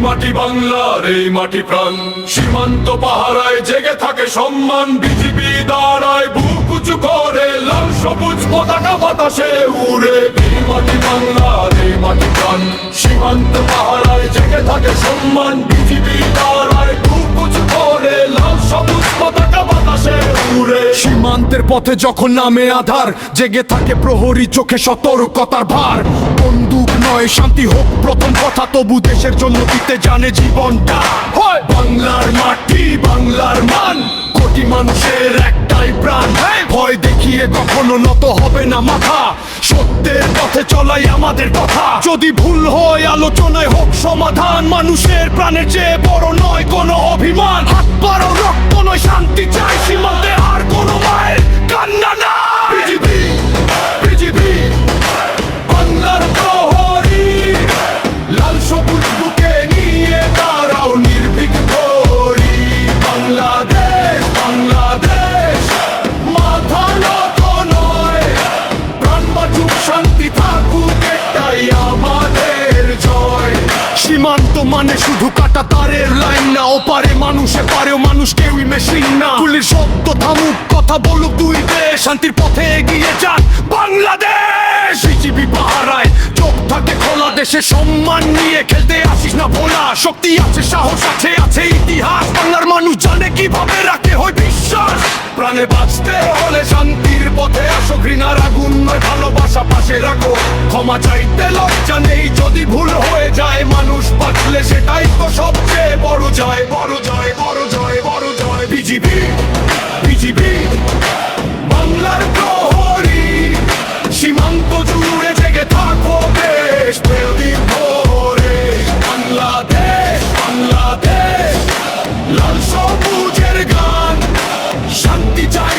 মাটি বাংলার, এই মাটি প্রাণ। সীমান্ত পাহারায় জেগে থাকে সম্মান, বিজিবি দাঁড়ায় বুক উঁচু করে, লাল সবুজ পতাকা বাতাসে উড়ে। এই মাটি বাংলার, এই মাটি প্রাণ। সীমান্ত পাহারায় জেগে থাকে সম্মান, বিজিবি দাঁড়ায় বুক উঁচু করে, লাল সবুজ পতাকা বাতাসে উড়ে। সীমান্তের পথে যখন নামে আধার, জেগে থাকে প্রহরী চোখে সতর্কতার ভার। বন্দুক নয় শান্তি হোক প্রথম কথা, তবু দেশের জন্য দিতে জানে জীবনটা। হয় বাংলার মাটি, বাংলার মান, কোটি মানুষের একটাই প্রাণ। ভয় দেখিয়ে কখনো নত হবে না মাথা, সত্যের পথে চলাই আমাদের কথা। যদি ভুল হয় আলোচনায় হোক সমাধান, মানুষের প্রাণের চেয়ে বড় নয় কোনো অভিমান। হাত পারো রক্ত নয় শান্তি চাই, সীমান্তে আর কোনো মায়ের কান্না না। বিজিবি, বিজিবি, বাংলার প্রহরী, লাল সবুজ বুকে নিয়ে দাঁড়াও নির্ভীক প্রহরী। বাংলাদেশ, বাংলাদেশ, মাথা নত নয়, প্রাণ বাঁচুক শান্তি থাকুক, এটাই আমাদের জয়। সীমান্ত মানে শুধু কাটা তারের লাইন না, ওপারে মানুষে পারেও মানুষ, কেউই মেশিন না। গুলির শব্দ থামুক, কথা বলুক দুই দেশ, শান্তির পথে এগিয়ে যাক বাংলাদেশ। বিজিবি পাহারায় চোখ থাকে খোলা, দেশে সম্মান নিয়ে খেলতে আসিস না ভোলা। শক্তি আছে, সাহস আছে, আছে ইতিহাস, বাংলার মানুষ জানে কিভাবে রাখতে হয় বিশ্বাস। প্রাণে বাঁচতে হলে শান্তির পথে আসো, ঘৃণার আগুন নয় ভালোবাসা পাশে রাখো। ক্ষমা চাইতে লজ্জা নেই যদি ভুল হয়ে যায়, মানুষ বাঁচলে সেটাই তো সবচেয়ে বড় জয়। বড় জয়, বড় জয়, বড় জয়। বিজিবি, বিজিবি, বাংলার প্রহরী, সীমান্ত জুড়ে জেগে থাকো দেশ প্রদীপ ভরে। বাংলাদেশ, বাংলাদেশ, লাল সবুজের গান, শান্তি চাই